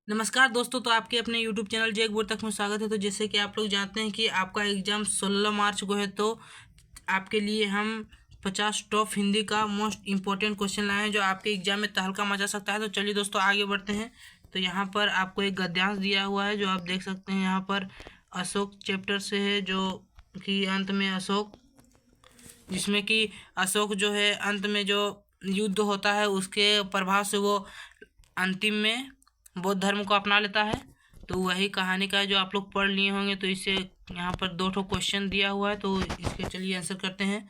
नमस्कार दोस्तों, तो आपके अपने YouTube चैनल जेक बोर्ड तक में स्वागत है। तो जैसे कि आप लोग जानते हैं कि आपका एग्ज़ाम 16 मार्च को है, तो आपके लिए हम 50 टॉप हिंदी का मोस्ट इम्पोर्टेंट क्वेश्चन लाए हैं जो आपके एग्ज़ाम में तहलका मचा सकता है। तो चलिए दोस्तों आगे बढ़ते हैं। तो यहाँ पर आपको एक गद्यांश दिया हुआ है जो आप देख सकते हैं। यहाँ पर अशोक चैप्टर से है, जो कि अंत में अशोक, जिसमें कि अशोक जो है अंत में जो युद्ध होता है उसके प्रभाव से वो अंतिम में बौद्ध धर्म को अपना लेता है। तो वही कहानी का है जो आप लोग पढ़ लिए होंगे। तो इससे यहाँ पर 2 क्वेश्चन दिया हुआ है, तो इसके चलिए आंसर करते हैं।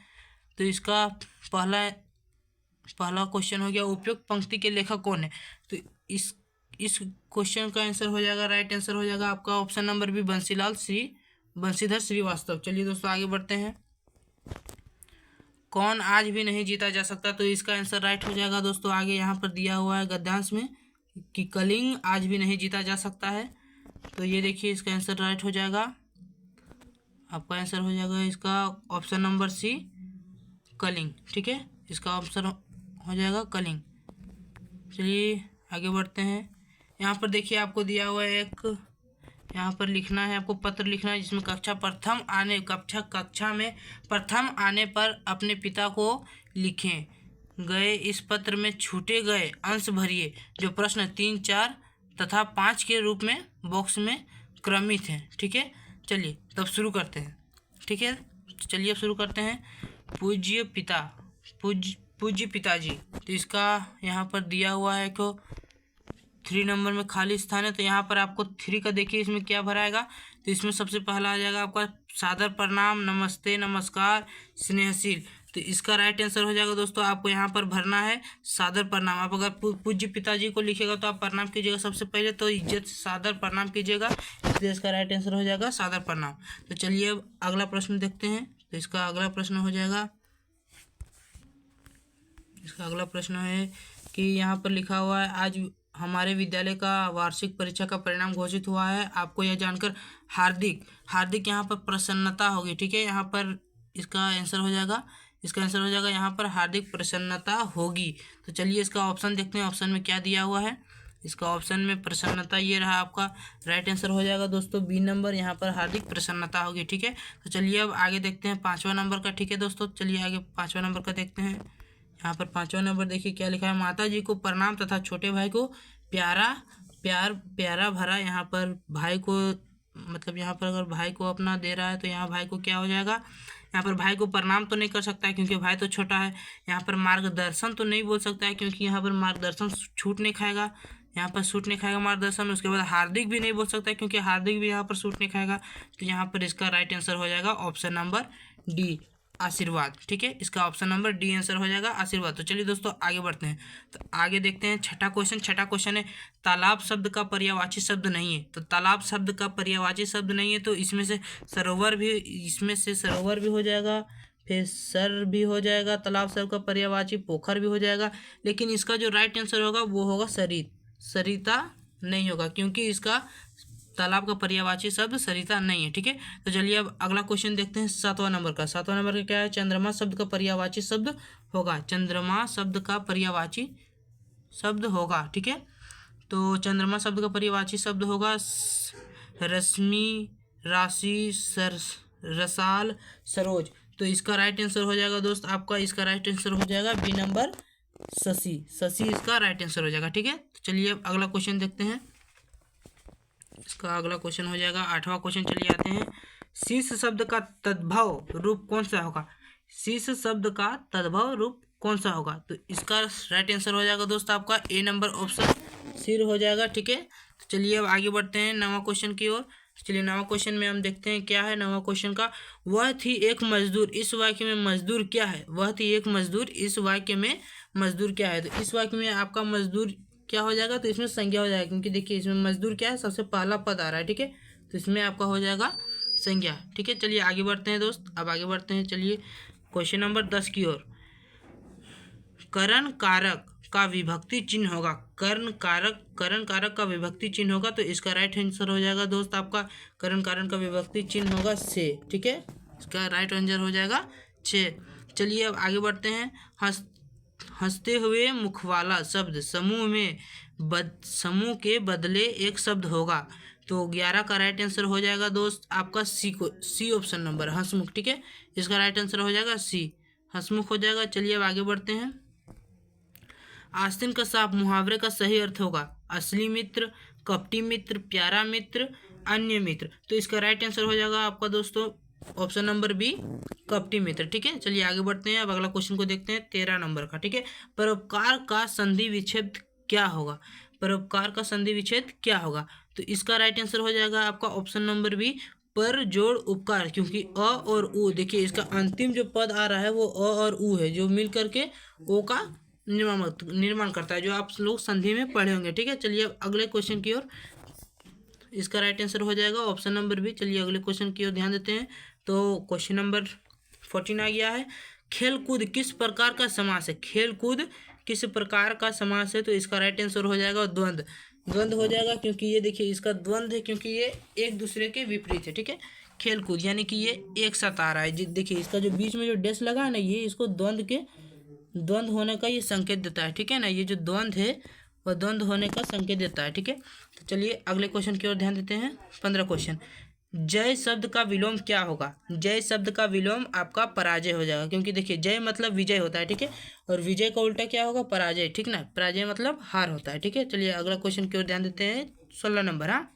तो इसका पहला क्वेश्चन हो गया, उपयुक्त पंक्ति के लेखक कौन है। तो इस क्वेश्चन का आंसर हो जाएगा, राइट आंसर हो जाएगा आपका option number B, Banshidhar Srivastava. चलिए दोस्तों आगे बढ़ते हैं। कौन आज भी नहीं जीता जा सकता। तो इसका आंसर राइट हो जाएगा दोस्तों। आगे यहाँ पर दिया हुआ है गद्यांश में कि कलिंग आज भी नहीं जीता जा सकता है। तो ये देखिए इसका आंसर राइट हो जाएगा। आपका आंसर हो जाएगा इसका ऑप्शन नंबर सी, कलिंग। ठीक है, इसका ऑप्शन हो जाएगा कलिंग। चलिए आगे बढ़ते हैं। यहाँ पर देखिए आपको दिया हुआ है एक, यहाँ पर लिखना है, आपको पत्र लिखना है जिसमें कक्षा में प्रथम आने पर अपने पिता को लिखें गए इस पत्र में छूटे गए अंश भरिए, जो प्रश्न 3, 4 तथा 5 के रूप में बॉक्स में क्रमित हैं। ठीक है, चलिए तब शुरू करते हैं। ठीक है, चलिए अब शुरू करते हैं। पूज्य पिताजी। तो इसका यहाँ पर दिया हुआ है को 3 नंबर में खाली स्थान है। तो यहाँ पर आपको 3 का देखिए इसमें क्या भराएगा। तो इसमें सबसे पहला आ जाएगा आपका सादर प्रणाम, नमस्ते, नमस्कार, स्नेहशील। तो इसका राइट आंसर हो जाएगा दोस्तों। आपको यहाँ पर भरना है सादर प्रणाम। आप अगर पूज्य पिताजी को लिखेगा तो आप प्रणाम कीजिएगा सबसे पहले, तो इज्जत सादर प्रणाम कीजिएगा, इसलिए इसका राइट आंसर हो जाएगा सादर प्रणाम। तो चलिए अब अगला प्रश्न देखते हैं। तो इसका अगला प्रश्न हो जाएगा, इसका अगला प्रश्न है कि यहाँ पर लिखा हुआ है, आज हमारे विद्यालय का वार्षिक परीक्षा का परिणाम घोषित हुआ है। आपको यह जानकर हार्दिक यहाँ पर प्रसन्नता होगी। ठीक है, यहाँ पर इसका आंसर हो जाएगा, यहाँ पर हार्दिक प्रसन्नता होगी। तो चलिए इसका ऑप्शन देखते हैं, ऑप्शन में क्या दिया हुआ है। इसका ऑप्शन में प्रसन्नता ये रहा, आपका राइट आंसर हो जाएगा दोस्तों बी नंबर, यहाँ पर हार्दिक प्रसन्नता होगी। ठीक है, तो चलिए अब आगे देखते हैं 5वां नंबर का। ठीक है दोस्तों, चलिए आगे 5वां नंबर का देखते हैं। यहाँ पर 5वां नंबर देखिए क्या लिखा है, माता जी को प्रणाम तथा छोटे भाई को प्यारा भरा। यहाँ पर भाई को, मतलब यहाँ पर अगर भाई को अपना दे रहा है तो यहाँ भाई को क्या हो जाएगा, यहाँ पर भाई को प्रणाम तो नहीं कर सकता है क्योंकि भाई तो छोटा है। यहाँ पर मार्गदर्शन तो नहीं बोल सकता है क्योंकि यहाँ पर मार्गदर्शन छूट नहीं खाएगा, यहाँ पर सूट नहीं खाएगा मार्गदर्शन। उसके बाद हार्दिक भी नहीं बोल सकता है क्योंकि हार्दिक भी यहाँ पर सूट नहीं खाएगा। तो यहाँ पर इसका राइट आंसर हो जाएगा ऑप्शन नंबर डी, आशीर्वाद। ठीक है, इसका ऑप्शन नंबर डी आंसर हो जाएगा आशीर्वाद। तो चलिए दोस्तों आगे बढ़ते हैं। तो आगे देखते हैं छठा क्वेश्चन है, तालाब शब्द का पर्यायवाची शब्द नहीं है। तो तालाब शब्द का पर्यायवाची शब्द नहीं है, तो इसमें से सरोवर भी हो जाएगा, फिर सर भी हो जाएगा, तालाब शब्द का पर्यायवाची पोखर भी हो जाएगा। लेकिन इसका जो राइट आंसर होगा वो होगा सरिता नहीं होगा, क्योंकि इसका तालाब का पर्यायवाची शब्द सरिता नहीं है। ठीक है, तो चलिए अब अगला क्वेश्चन देखते हैं 7वां नंबर का। 7वां नंबर का क्या है, चंद्रमा शब्द का पर्यायवाची शब्द होगा। चंद्रमा शब्द का पर्यायवाची शब्द होगा। ठीक है, तो चंद्रमा शब्द का पर्यायवाची शब्द होगा रश्मि, राशि, रसाल, सरोज। तो इसका राइट आंसर हो जाएगा दोस्त आपका, इसका राइट आंसर हो जाएगा बी नंबर, शशि इसका राइट आंसर हो जाएगा। ठीक है, तो चलिए अब अगला क्वेश्चन देखते हैं। इसका अगला क्वेश्चन हो जाएगा 8वां क्वेश्चन। चलिए आते हैं, शीश शब्द का तद्भव रूप कौन सा होगा। शीश शब्द का तद्भव रूप कौन सा होगा। तो इसका राइट आंसर हो जाएगा दोस्त आपका ए नंबर ऑप्शन सिर हो जाएगा। ठीक है, तो चलिए अब आगे बढ़ते हैं 9वां क्वेश्चन की ओर। चलिए 9वां क्वेश्चन में हम देखते हैं क्या है 9वां क्वेश्चन का, वह थी एक मजदूर, इस वाक्य में मजदूर क्या है। वह थी एक मजदूर, इस वाक्य में मजदूर क्या है। तो इस वाक्य में आपका मजदूर क्या हो जाएगा, तो इसमें संज्ञा हो जाएगा, क्योंकि देखिए इसमें मजदूर क्या है, सबसे पहला पद आ रहा है। ठीक है, तो इसमें आपका हो जाएगा संज्ञा। ठीक है, चलिए आगे बढ़ते हैं दोस्त, अब आगे बढ़ते हैं। चलिए क्वेश्चन नंबर 10 की ओर, करण कारक का विभक्ति चिन्ह होगा। करण कारक का विभक्ति चिन्ह होगा। तो इसका राइट आंसर हो जाएगा दोस्त आपका, करण कारक का विभक्ति चिन्ह होगा से। ठीक है, इसका राइट आंसर हो जाएगा 6। चलिए अब आगे बढ़ते हैं। हंसते हुए मुख वाला शब्द समूह में समूह के बदले एक शब्द होगा। तो 11 का राइट आंसर हो जाएगा दोस्त आपका सी ऑप्शन नंबर हंसमुख। ठीक है, इसका राइट आंसर हो जाएगा सी, हंसमुख हो जाएगा। चलिए अब आगे बढ़ते हैं। आस्तीन का सांप मुहावरे का सही अर्थ होगा असली मित्र, कपटी मित्र, प्यारा मित्र, अन्य मित्र। तो इसका राइट आंसर हो जाएगा आपका दोस्तों ऑप्शन नंबर बी, कपटी मित्र। ठीक है, चलिए आगे बढ़ते हैं। अब अगला क्वेश्चन को देखते हैं 13 नंबर का। ठीक है, परोपकार का संधि विच्छेद क्या होगा? परोपकार का संधि विच्छेद क्या होगा? तो इसका राइट आंसर हो जाएगा आपका ऑप्शन नंबर बी, पर जोड़ उपकार। क्योंकि अ और उ, देखिए इसका अंतिम जो पद आ रहा है वो अ और उ है, जो मिल करके ओ का निर्माण करता है, जो आप लोग संधि में पढ़े होंगे। ठीक है, चलिए अब अगले क्वेश्चन की ओर। इसका राइट आंसर हो जाएगा ऑप्शन नंबर बी। चलिए अगले क्वेश्चन की ओर ध्यान देते हैं। तो क्वेश्चन नंबर 14 आ गया है। खेलकूद किस प्रकार का समास है? खेलकूद किस प्रकार का समास है? तो इसका राइट आंसर हो जाएगा द्वंद्व। द्वंद्व हो जाएगा क्योंकि ये देखिए इसका द्वंद्व है, क्योंकि ये एक दूसरे के विपरीत है। ठीक है, खेलकूद यानी कि ये एक साथ आ रहा है। देखिए इसका जो बीच में जो डैश लगा है ना, ये इसको द्वंद्व होने का ये संकेत देता है। ठीक है ना, ये जो द्वंद्व है वह द्वंद्व होने का संकेत देता है। ठीक है, तो चलिए अगले क्वेश्चन की ओर ध्यान देते हैं। 15 क्वेश्चन। जय शब्द का विलोम क्या होगा? जय शब्द का विलोम आपका पराजय हो जाएगा, क्योंकि देखिए जय मतलब विजय होता है। ठीक है, और विजय का उल्टा क्या होगा? पराजय। ठीक ना, पराजय मतलब हार होता है। ठीक है, चलिए अगला क्वेश्चन की ओर ध्यान देते हैं। 16 नंबर। हाँ,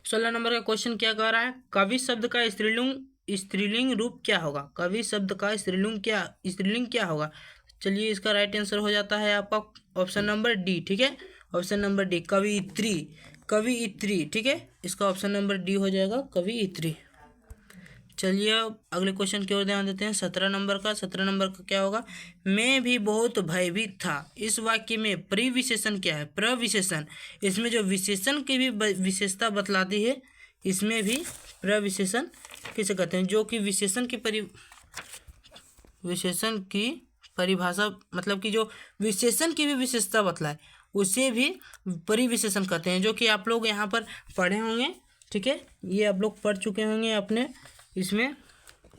16 नंबर का क्वेश्चन क्या कह रहा है? कवि शब्द का स्त्रीलिंग रूप क्या होगा? कवि शब्द का स्त्रीलिंग क्या होगा? चलिए इसका राइट आंसर हो जाता है आपका ऑप्शन नंबर डी। ठीक है, ऑप्शन नंबर डी, कवियत्री। ठीक है, इसका ऑप्शन नंबर डी हो जाएगा, कवियत्री। चलिए अब अगले क्वेश्चन की ओर ध्यान देते हैं। 17 नंबर का। 17 नंबर का क्या होगा? मैं भी बहुत भयभीत था। इस वाक्य में प्रविशेषण क्या है? प्रविशेषण, इसमें जो विशेषण की भी विशेषता बतलाती है, इसमें भी प्रविशेषण किसे कहते हैं? जो कि विशेषण की परिभाषा, मतलब कि जो विशेषण की भी विशेषता बतलाए, उसे भी परिविशेषण कहते हैं, जो कि आप लोग यहाँ पर पढ़े होंगे। ठीक है, ये आप लोग पढ़ चुके होंगे अपने इसमें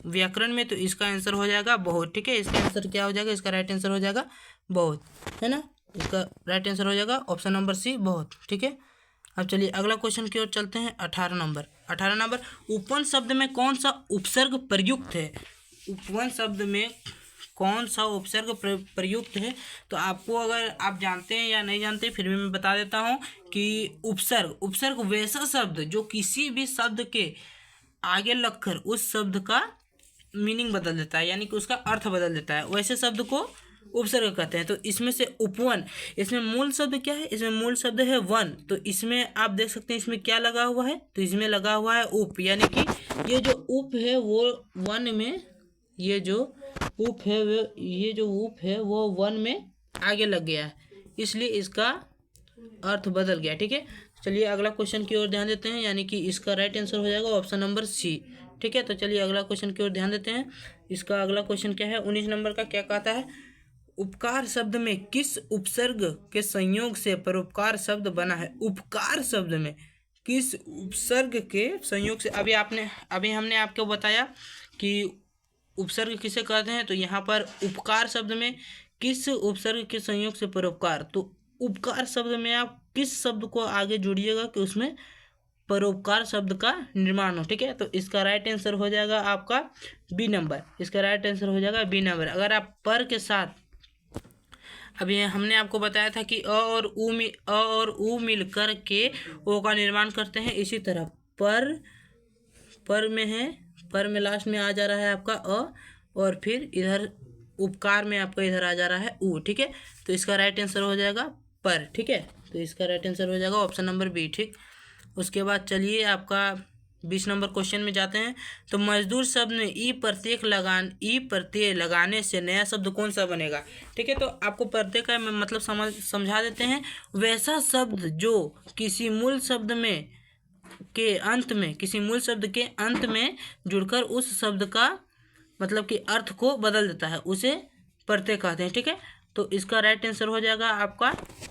व्याकरण में। तो इसका आंसर हो जाएगा बहुत। ठीक है, इसका आंसर क्या हो जाएगा? इसका राइट आंसर हो जाएगा बहुत, है ना। इसका राइट आंसर हो जाएगा ऑप्शन नंबर सी, बहुत। ठीक है, अब चलिए अगला क्वेश्चन की ओर चलते हैं। 18 नंबर। 18 नंबर, उपवन शब्द में कौन सा उपसर्ग प्रयुक्त है? उपवन शब्द में कौन सा उपसर्ग प्रयुक्त है? तो आपको अगर आप जानते हैं या नहीं जानते, फिर भी मैं बता देता हूँ कि उपसर्ग वैसा शब्द जो किसी भी शब्द के आगे लगकर उस शब्द का मीनिंग बदल देता है, यानी कि उसका अर्थ बदल देता है, वैसे शब्द को उपसर्ग कहते हैं। तो इसमें से उपवन, इसमें मूल शब्द क्या है? इसमें मूल शब्द है वन। तो इसमें आप देख सकते हैं इसमें क्या लगा हुआ है? तो इसमें लगा हुआ है उप, यानी कि ये जो उप है वो वन में, ये जो उप है वो वन में आगे लग गया है, इसलिए इसका अर्थ बदल गया। ठीक है, चलिए अगला क्वेश्चन की ओर ध्यान देते हैं, यानी कि इसका राइट आंसर हो जाएगा ऑप्शन नंबर सी। ठीक है, तो चलिए अगला क्वेश्चन की ओर ध्यान देते हैं। इसका अगला क्वेश्चन क्या है? 19 नंबर का। क्या कहता है? उपकार शब्द में किस उपसर्ग के संयोग से परोपकार शब्द बना है? उपकार शब्द में किस उपसर्ग के संयोग से? अभी हमने आपको बताया कि उपसर्ग किसे कहते हैं। तो यहाँ पर उपकार शब्द में किस उपसर्ग के संयोग से परोपकार, तो उपकार शब्द में आप किस शब्द को आगे जोड़िएगा कि उसमें परोपकार शब्द का निर्माण हो। ठीक है, तो इसका राइट आंसर हो जाएगा आपका बी नंबर। इसका राइट आंसर हो जाएगा बी नंबर। अगर आप पर के साथ, अभी हमने आपको बताया था कि अ और उ मिल कर के ओ का निर्माण करते हैं, इसी तरह पर में है, पर में लास्ट में आ जा रहा है आपका अ, और फिर इधर उपकार में आपका इधर आ जा रहा है उ। ठीक है, तो इसका राइट आंसर हो जाएगा पर। ठीक है, तो इसका राइट आंसर हो जाएगा ऑप्शन नंबर बी। ठीक, उसके बाद चलिए आपका 20 नंबर क्वेश्चन में जाते हैं। तो मजदूर शब्द में ई प्रत्यय लगाने से नया शब्द कौन सा बनेगा? ठीक है, तो आपको प्रत्यय का मतलब समझा देते हैं। वैसा शब्द जो किसी मूल शब्द के अंत में जुड़कर उस शब्द का मतलब कि अर्थ को बदल देता है, उसे प्रत्यय कहते हैं। ठीक है, तो इसका राइट आंसर हो जाएगा आपका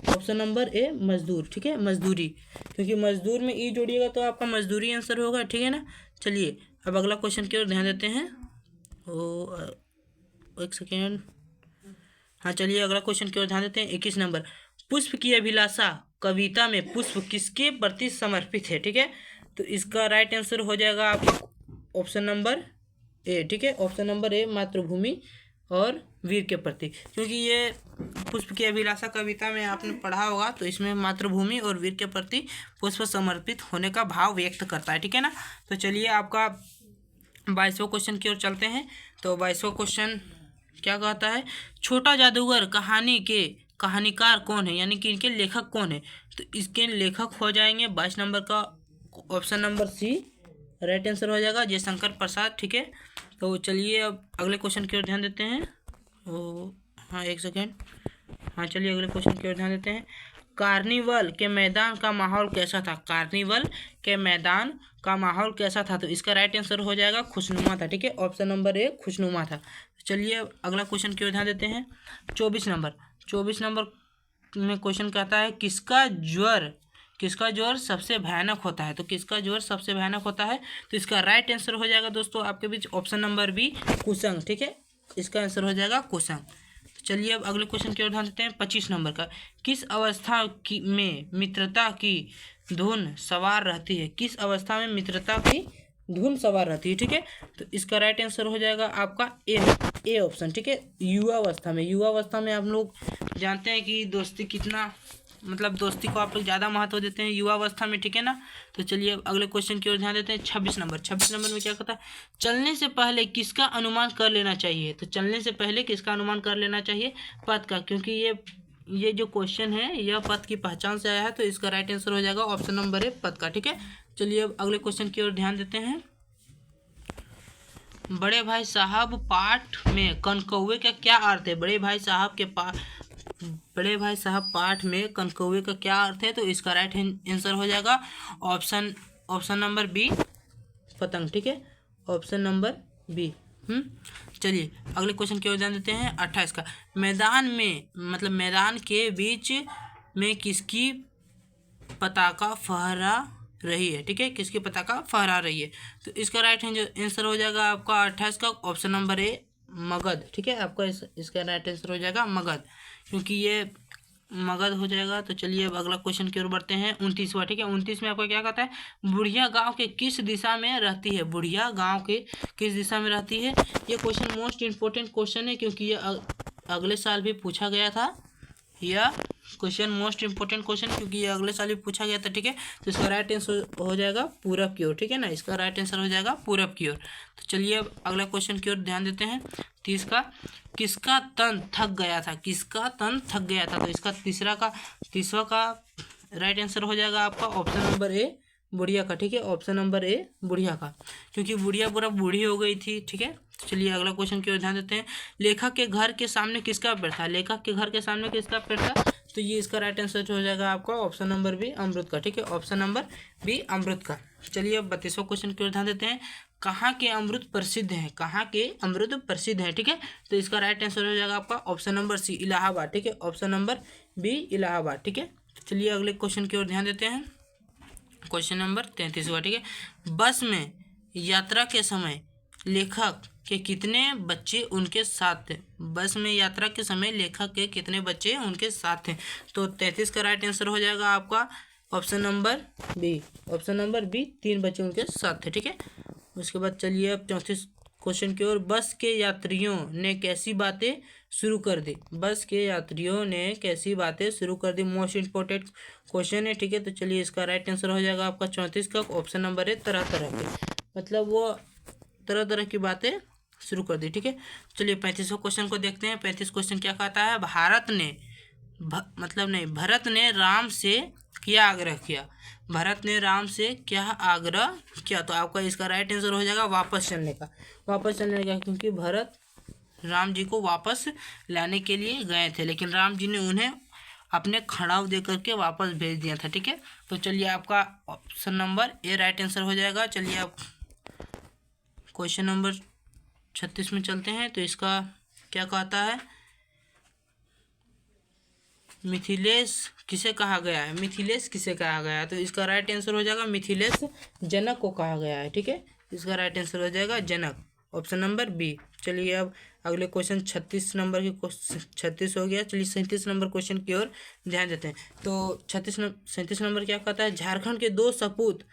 ऑप्शन नंबर ए, मजदूर। ठीक है, मजदूरी, क्योंकि मजदूर में ई जोड़िएगा तो आपका मजदूरी आंसर होगा। ठीक है ना, चलिए अब अगला क्वेश्चन की ओर ध्यान देते हैं। एक सेकेंड। हाँ, चलिए अगला क्वेश्चन की ओर ध्यान देते हैं। 21 नंबर। पुष्प की अभिलाषा कविता में पुष्प किसके प्रति समर्पित है? ठीक है, तो इसका राइट आंसर हो जाएगा आपका ऑप्शन नंबर ए। ठीक है, ऑप्शन नंबर ए, मातृभूमि और वीर के प्रति, क्योंकि ये पुष्प की अभिलाषा कविता में आपने पढ़ा होगा, तो इसमें मातृभूमि और वीर के प्रति पुष्प समर्पित होने का भाव व्यक्त करता है। ठीक है ना, तो चलिए आपका 22वां क्वेश्चन की ओर चलते हैं। तो 22वां क्वेश्चन क्या कहता है, छोटा जादूगर कहानी के कहानीकार कौन है, यानी कि इनके लेखक कौन है? तो इसके लेखक हो जाएंगे 22 नंबर का option number C right answer हो जाएगा, जयशंकर प्रसाद। ठीक है, तो चलिए अब अगले क्वेश्चन की ओर ध्यान देते हैं। हाँ, एक सेकेंड। हाँ, चलिए अगले क्वेश्चन की ओर ध्यान देते हैं। कार्निवल के मैदान का माहौल कैसा था? कार्निवल के मैदान का माहौल कैसा था? तो इसका राइट आंसर हो जाएगा खुशनुमा था। ठीक है, ऑप्शन नंबर ए खुशनुमा था। चलिए अगला क्वेश्चन की ओर ध्यान देते हैं। 24 नंबर में क्वेश्चन कहता है किसका ज्वर सबसे भयानक होता है? तो किसका ज्वर सबसे भयानक होता है? तो इसका राइट आंसर हो जाएगा दोस्तों आपके बीच ऑप्शन नंबर बी कुसंग। ठीक है, इसका आंसर हो जाएगा कुसंग। तो चलिए अब अगले क्वेश्चन की ओर ध्यान देते हैं। 25 नंबर का, किस अवस्था में मित्रता की धुन सवार रहती है? किस अवस्था में मित्रता की धुन सवार रहती है? ठीक है, तो इसका राइट आंसर हो जाएगा आपका ए ऑप्शन। ठीक है, युवावस्था में आप लोग जानते हैं कि दोस्ती कितना, मतलब दोस्ती को आप लोग ज़्यादा महत्व देते हैं युवावस्था में। ठीक है ना, तो चलिए अब अगले क्वेश्चन की ओर ध्यान देते हैं। 26 नंबर में क्या कहता है, चलने से पहले किसका अनुमान कर लेना चाहिए? तो चलने से पहले किसका अनुमान कर लेना चाहिए? पथ का, क्योंकि ये जो क्वेश्चन है यह पथ की पहचान से आया है, तो इसका राइट आंसर हो जाएगा ऑप्शन नंबर ए पथ का। ठीक है, चलिए अब अगले क्वेश्चन की ओर ध्यान देते हैं। बड़े भाई साहब पाठ में कनकौवे का क्या अर्थ है? बड़े भाई साहब पाठ में कनकौवे का क्या अर्थ है? तो इसका राइट आंसर हो जाएगा ऑप्शन नंबर बी पतंग। ठीक है, ऑप्शन नंबर बी। चलिए अगले क्वेश्चन की ओर ध्यान देते हैं। 28 का, मैदान के बीच में किसकी पताका फहरा रही है? ठीक है, किसकी पताका फहरा रही है? तो इसका राइट आंसर हो जाएगा आपका 28 का ऑप्शन नंबर ए मगध। ठीक है, आपका इसका राइट आंसर हो जाएगा मगध, क्योंकि ये मगध हो जाएगा। तो चलिए अब अगला क्वेश्चन की ओर बढ़ते हैं। 29वां। ठीक है, 29 में आपको क्या कहता है, बुढ़िया गांव के किस दिशा में रहती है? बुढ़िया गांव के किस दिशा में रहती है? ये क्वेश्चन मोस्ट इंपॉर्टेंट क्वेश्चन है, क्योंकि ये अगले साल भी पूछा गया था। यह क्वेश्चन मोस्ट इंपॉर्टेंट क्वेश्चन, क्योंकि ये अगले साल भी पूछा गया था। ठीक है, तो इसका राइट आंसर हो जाएगा पूरब की ओर। ठीक है ना, इसका राइट आंसर हो जाएगा पूरब की ओर। तो चलिए अब अगला क्वेश्चन की ओर ध्यान देते हैं। 30 का, किसका तन थक गया था? किसका तन थक गया था? तो इसका तीसरा का राइट आंसर हो जाएगा आपका ऑप्शन नंबर ए बुढ़िया का। ठीक है, ऑप्शन नंबर ए बुढ़िया का, क्योंकि बुढ़िया पूरा बूढ़ी हो गई थी। ठीक है, चलिए अगला क्वेश्चन की ओर ध्यान देते हैं। लेखक के घर के सामने किसका पेड़ था? लेखक के घर के सामने किसका पेड़ था? तो ये इसका राइट आंसर हो जाएगा आपका ऑप्शन नंबर बी अमरुद का। ठीक है, ऑप्शन नंबर बी अमरुद का। चलिए अब 32वां क्वेश्चन की ओर ध्यान देते हैं। कहाँ के अमरुद प्रसिद्ध हैं? कहाँ के अमरुद प्रसिद्ध हैं? ठीक है, तो इसका राइट आंसर हो जाएगा आपका ऑप्शन नंबर सी इलाहाबाद। ठीक है, ऑप्शन नंबर बी इलाहाबाद। ठीक है, चलिए अगले क्वेश्चन की ओर ध्यान देते हैं। क्वेश्चन नंबर 33वां। ठीक है, बस में यात्रा के समय लेखक के कितने बच्चे उनके साथ थे? बस में यात्रा के समय लेखक के कितने बच्चे उनके साथ थे? तो 33 का राइट आंसर हो जाएगा आपका ऑप्शन नंबर बी 3 बच्चे उनके साथ थे। ठीक है, उसके बाद चलिए अब 34 क्वेश्चन की ओर। बस के यात्रियों ने कैसी बातें शुरू कर दी? बस के यात्रियों ने कैसी बातें शुरू कर दी? मोस्ट इंपॉर्टेंट क्वेश्चन है। ठीक है, तो चलिए इसका राइट आंसर हो जाएगा आपका 34 का ऑप्शन नंबर है तरह तरह के, मतलब वो तरह तरह की बातें शुरू कर दी। ठीक है, चलिए 35वां क्वेश्चन को देखते हैं। 35 क्वेश्चन क्या कहता है, भरत ने राम से क्या आग्रह किया? भरत ने राम से क्या आग्रह किया? तो आपका इसका राइट आंसर हो जाएगा वापस चलने का, क्योंकि भरत राम जी को वापस लाने के लिए गए थे, लेकिन राम जी ने उन्हें अपने खड़ाव दे करके वापस भेज दिया था। ठीक है, तो चलिए आपका option number A right answer हो जाएगा। चलिए आप क्वेश्चन नंबर 36 में चलते हैं। तो इसका क्या कहता है, मिथिलेश किसे कहा गया है? तो इसका राइट आंसर हो जाएगा मिथिलेश जनक को कहा गया है। ठीक है, इसका राइट आंसर हो जाएगा जनक, ऑप्शन नंबर बी। चलिए अब अगले क्वेश्चन 36 नंबर के 36 हो गया। चलिए 37 नंबर क्वेश्चन की ओर ध्यान देते हैं। तो 37 नंबर क्या कहता है, झारखंड के 2 सपूत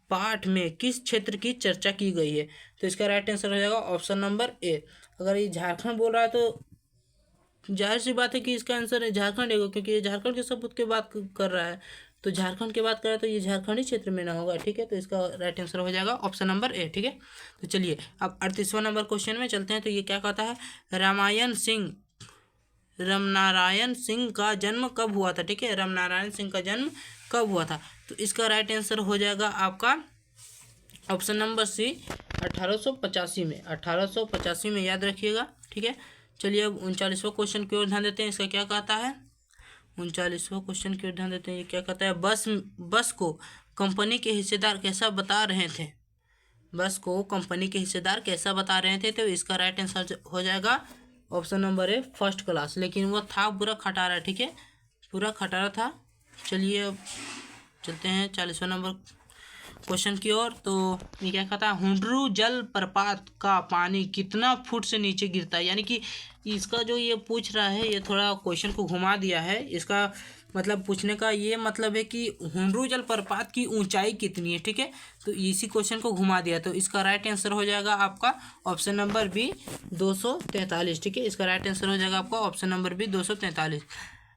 पाठ में किस क्षेत्र की चर्चा की गई है? तो इसका राइट आंसर हो जाएगा ऑप्शन नंबर ए। अगर ये झारखंड बोल रहा है तो जाहिर सी बात है कि इसका आंसर है झारखंड होगा, क्योंकि ये झारखंड के सपूत की बात कर रहा है। तो झारखंड की बात कर रहा है तो ये झारखंडी क्षेत्र में ना होगा, ठीक है। तो इसका राइट आंसर हो जाएगा ऑप्शन नंबर ए, ठीक है। तो चलिए अब 38वां नंबर क्वेश्चन में चलते हैं। तो ये क्या कहता है, रामनारायण सिंह का जन्म कब हुआ था? ठीक है, रामनारायण सिंह का जन्म कब हुआ था? तो इसका राइट आंसर हो जाएगा आपका ऑप्शन नंबर सी, 1885 में। 1885 में, याद रखिएगा, ठीक है। चलिए अब 39वां क्वेश्चन की ओर ध्यान देते हैं। इसका क्या कहता है, 39वां क्वेश्चन की ओर ध्यान देते हैं। ये क्या कहता है, बस को कंपनी के हिस्सेदार कैसा बता रहे थे? बस को कंपनी के हिस्सेदार कैसा बता रहे थे? तो इसका राइट आंसर हो जाएगा option number A, first class. लेकिन वो था पूरा खटारा, ठीक है, पूरा खटारा था। चलिए अब चलते हैं 40वां नंबर क्वेश्चन की ओर। तो ये क्या कहता है, हुंडरू जल प्रपात का पानी कितना फुट से नीचे गिरता है? यानी कि इसका जो ये पूछ रहा है, ये थोड़ा क्वेश्चन को घुमा दिया है। इसका मतलब पूछने का ये मतलब है कि हुंडरू जल प्रपात की ऊंचाई कितनी है, ठीक है। तो इसी क्वेश्चन को घुमा दिया। तो इसका राइट आंसर हो जाएगा आपका ऑप्शन नंबर बी, 243, ठीक है। इसका राइट आंसर हो जाएगा आपका ऑप्शन नंबर बी, 243।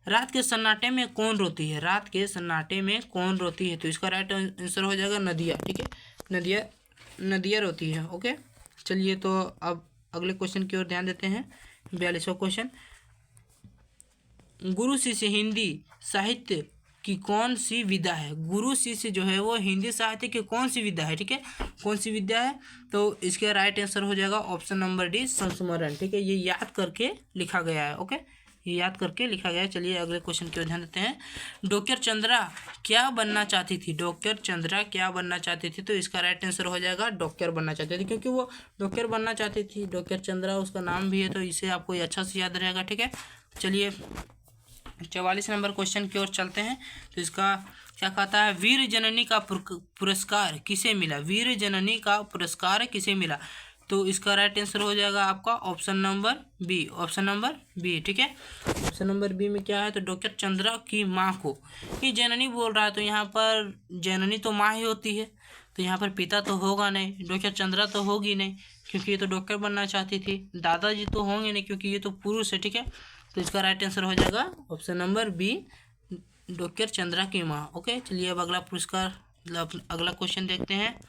रात के सन्नाटे में कौन रोती है? रात के सन्नाटे में कौन रोती है? तो इसका राइट आंसर हो जाएगा नदिया, ठीक है। नदिया रोती है, ओके। चलिए तो अब अगले क्वेश्चन की ओर ध्यान देते हैं। 42वां क्वेश्चन, गुरु शिष्य हिंदी साहित्य की कौन सी विधा है? गुरु शिष्य जो है वो हिंदी साहित्य की कौन सी विधा है, ठीक है, कौन सी विद्या है? तो इसका राइट आंसर हो जाएगा ऑप्शन नंबर डी, संस्मरण, ठीक है। ये याद करके लिखा गया है, ओके, ये याद करके लिखा गया है। चलिए अगले क्वेश्चन की ओर ध्यान देते हैं। डॉक्टर चंद्रा क्या बनना चाहती थी? डॉक्टर चंद्रा क्या बनना चाहती थी? तो इसका राइट आंसर हो जाएगा डॉक्टर बनना चाहती थी, क्योंकि वो डॉक्टर बनना चाहती थी। डॉक्टर चंद्रा उसका नाम भी है, तो इसे आपको अच्छा से याद रहेगा, ठीक है। चलिए 44 नंबर क्वेश्चन की ओर चलते हैं। तो इसका क्या कहता है, वीर जननी का पुरस्कार किसे मिला? वीर जननी का पुरस्कार किसे मिला? तो इसका राइट आंसर हो जाएगा आपका option number B, option number B, ठीक है। ऑप्शन नंबर बी में क्या है, तो डॉक्टर चंद्रा की माँ को, ये जननी बोल रहा है, तो यहाँ पर जननी तो माँ ही होती है, तो यहाँ पर पिता तो होगा नहीं, डॉक्टर चंद्रा तो होगी नहीं, क्योंकि ये तो डॉक्टर बनना चाहती थी। दादाजी तो होंगे नहीं, क्योंकि ये तो पुरुष है, ठीक है। तो इसका राइट आंसर हो जाएगा option number B, doctor Chandra की माँ, ओके। चलिए अब अगला पुरस्कार, अगला क्वेश्चन देखते हैं।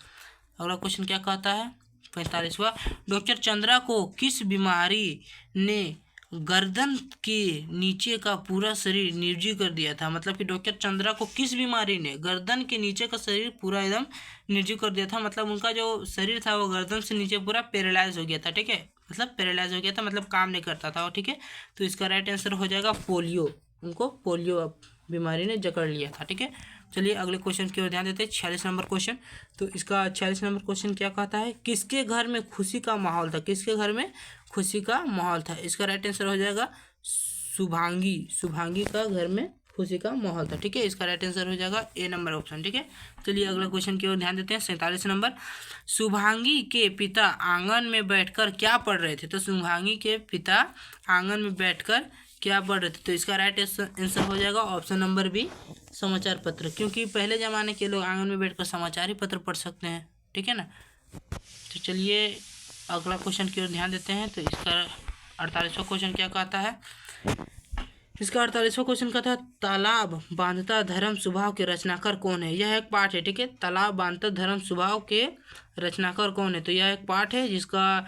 अगला क्वेश्चन क्या कहता है, 45वां, डॉक्टर चंद्रा को किस बीमारी ने गर्दन के नीचे का पूरा शरीर निर्जीव कर दिया था? मतलब कि डॉक्टर चंद्रा को किस बीमारी ने गर्दन के नीचे का शरीर पूरा एकदम निर्जीव कर दिया था? मतलब उनका जो शरीर था वो गर्दन से नीचे पूरा पैरालाइज हो गया था, ठीक है, मतलब पैरालाइज हो गया था, मतलब काम नहीं करता था, ठीक है। तो इसका राइट आंसर हो जाएगा पोलियो, उनको पोलियो बीमारी ने जकड़ लिया था, ठीक है। चलिए अगले क्वेश्चन की ओर ध्यान देते हैं। 46 नंबर क्वेश्चन। तो इसका 46 नंबर क्वेश्चन क्या कहता है, किसके घर में खुशी का माहौल था? किसके घर में खुशी का माहौल था? इसका राइट आंसर हो जाएगा शुभांगी का घर में खुशी का माहौल था, ठीक है। इसका राइट आंसर हो जाएगा ए नंबर ऑप्शन, ठीक है। चलिए अगले क्वेश्चन की ओर ध्यान देते हैं। 47 नंबर, शुभांगी के पिता आंगन में बैठकर क्या पढ़ रहे थे? तो शुभांगी के पिता आंगन में बैठकर क्या पढ़ रहे थे? तो इसका राइट आंसर हो जाएगा ऑप्शन नंबर बी, समाचार पत्र, क्योंकि पहले ज़माने के लोग आंगन में बैठकर समाचार ही पत्र पढ़ सकते हैं, ठीक है ना। तो चलिए अगला क्वेश्चन की ओर ध्यान देते हैं। तो इसका 48वां क्वेश्चन क्या कहता है, इसका 48वां क्वेश्चन कहता है, तालाब बांधता धर्म स्वभाव के रचनाकार कौन है? यह एक पाठ है, ठीक है। तालाब बांधता धर्म स्वभाव के रचनाकार कौन है? तो यह एक पाठ है जिसका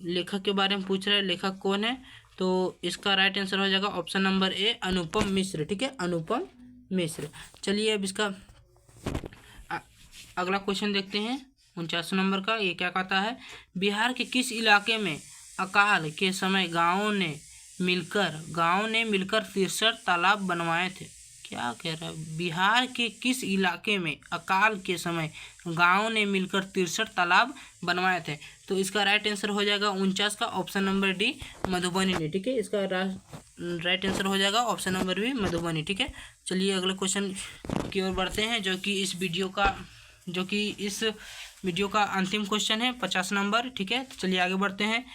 लेखक के बारे में पूछ रहे हैं, लेखक कौन है? तो इसका राइट आंसर हो जाएगा option number A, Anupam Mishra, ठीक है, अनुपम मिश्र। चलिए अब इसका अगला क्वेश्चन देखते हैं 49 नंबर का। ये क्या कहता है, बिहार के किस इलाके में अकाल के समय गाँवों ने मिलकर 63 तालाब बनवाए थे? क्या कह रहा है, बिहार के किस इलाके में अकाल के समय गाँव ने मिलकर 63 तालाब बनवाए थे? तो इसका राइट आंसर हो जाएगा 49 का ऑप्शन नंबर डी, मधुबनी ने, ठीक है। इसका राइट आंसर हो जाएगा ऑप्शन नंबर बी, मधुबनी, ठीक है। चलिए अगले क्वेश्चन की ओर बढ़ते हैं, जो कि इस वीडियो का अंतिम क्वेश्चन है, 50 नंबर, ठीक है। तो चलिए आगे बढ़ते हैं।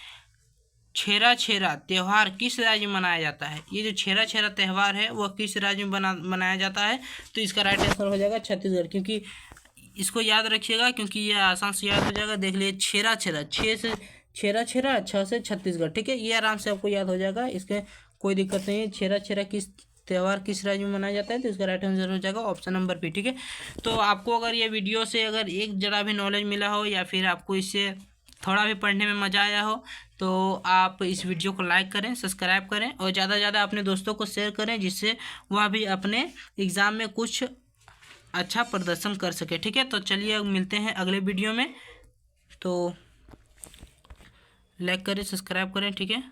छेरा छेरा त्यौहार किस राज्य में मनाया जाता है। ये जो छेरा छेरा त्यौहार है वह किस राज्य में मनाया जाता है, तो इसका राइट आंसर हो जाएगा छत्तीसगढ़। क्योंकि इसको याद रखिएगा क्योंकि ये आसान से याद हो जाएगा। देख लीजिए छेरा छेरा, छः से छेरा छेरा, छः से छत्तीसगढ़, ठीक है, ये आराम से आपको याद हो जाएगा, इसके कोई दिक्कत नहीं है। छेरा छेरा किस त्यौहार किस राज्य में मनाया जाता है, तो इसका राइट आंसर हो जाएगा ऑप्शन नंबर बी, ठीक है। तो आपको अगर ये वीडियो से अगर एक जरा भी नॉलेज मिला हो या फिर आपको इससे थोड़ा भी पढ़ने में मज़ा आया हो तो आप इस वीडियो को लाइक करें, सब्सक्राइब करें और ज़्यादा से ज़्यादा अपने दोस्तों को शेयर करें, जिससे वह भी अपने एग्ज़ाम में कुछ अच्छा प्रदर्शन कर सके, ठीक है। तो चलिए अब मिलते हैं अगले वीडियो में। तो लाइक करें, सब्सक्राइब करें, ठीक है।